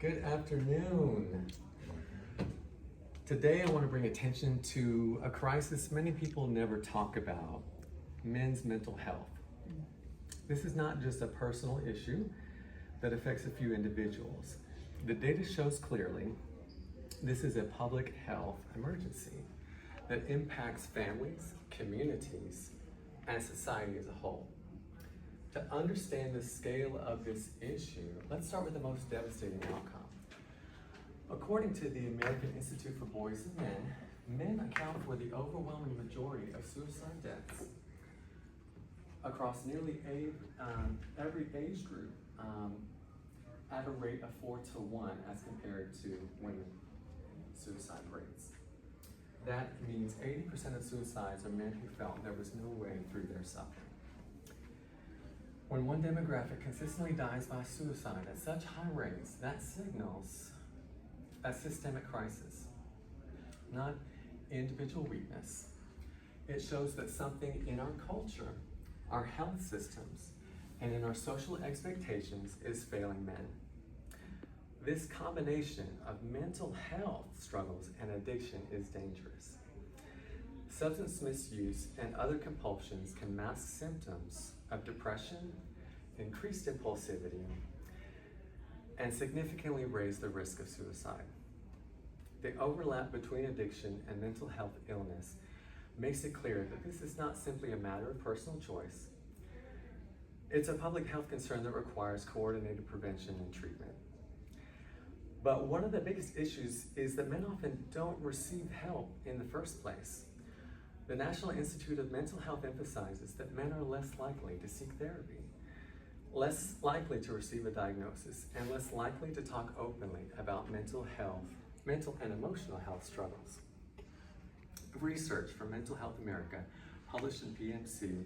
Good afternoon. Today I want to bring attention to a crisis many people never talk about, men's mental health. This is not just a personal issue that affects a few individuals. The data shows clearly this is a public health emergency that impacts families, communities, and society as a whole. To understand the scale of this issue, let's start with the most devastating outcome. According to the American Institute for Boys and Men account for the overwhelming majority of suicide deaths across nearly every age group at a rate of 4-to-1 as compared to women suicide rates. That means 80% of suicides are men who felt there was no way through their suffering. When one demographic consistently dies by suicide at such high rates, that signals a systemic crisis, not individual weakness. It shows that something in our culture, our health systems, and in our social expectations is failing men. This combination of mental health struggles and addiction is dangerous. Substance misuse and other compulsions can mask symptoms of depression, increased impulsivity, and significantly raise the risk of suicide. The overlap between addiction and mental health illness makes it clear that this is not simply a matter of personal choice. It's a public health concern that requires coordinated prevention and treatment. But one of the biggest issues is that men often don't receive help in the first place. The National Institute of Mental Health emphasizes that men are less likely to seek therapy, less likely to receive a diagnosis, and less likely to talk openly about mental and emotional health struggles. Research from Mental Health America, published in PMC,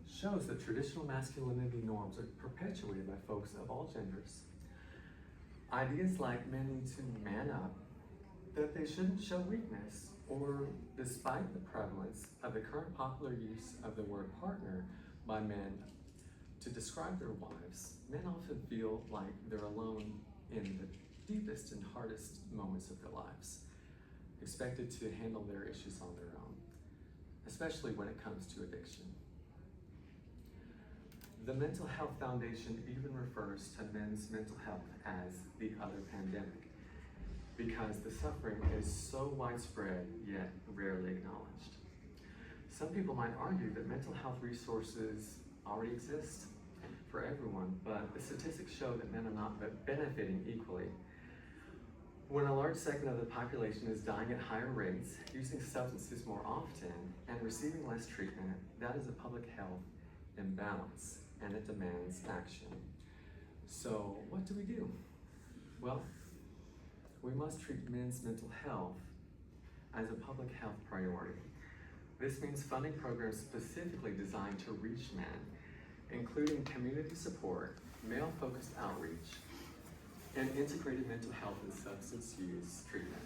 shows that traditional masculinity norms are perpetuated by folks of all genders. Ideas like men need to man up, that they shouldn't show weakness, or despite the prevalence of the current popular use of the word partner by men to describe their wives, men often feel like they're alone in the deepest and hardest moments of their lives, expected to handle their issues on their own, especially when it comes to addiction. The Mental Health Foundation even refers to men's mental health as the other pandemic, because the suffering is so widespread yet rarely acknowledged. Some people might argue that mental health resources already exist for everyone, but the statistics show that men are not benefiting equally. When a large segment of the population is dying at higher rates, using substances more often, and receiving less treatment, that is a public health imbalance, and it demands action. So what do we do? Well, we must treat men's mental health as a public health priority. This means funding programs specifically designed to reach men, including community support, male-focused outreach, and integrated mental health and substance use treatment.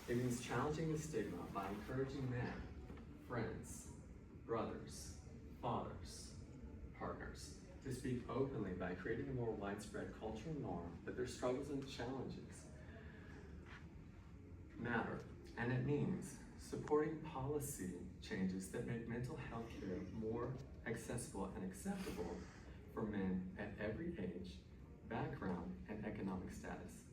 It means challenging the stigma by encouraging men, friends, brothers, fathers, partners, to speak openly by creating a more widespread cultural norm that their struggles and challenges matter. And it means supporting policy changes that make mental health care more accessible and acceptable for men at every age, background, and economic status.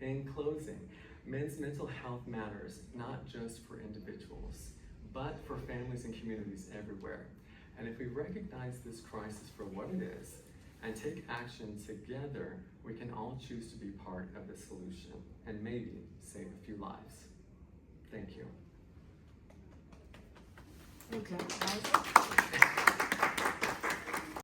In closing, men's mental health matters not just for individuals, but for families and communities everywhere. And if we recognize this crisis for what it is and take action together, we can all choose to be part of the solution and maybe save a few lives. Thank you. Okay.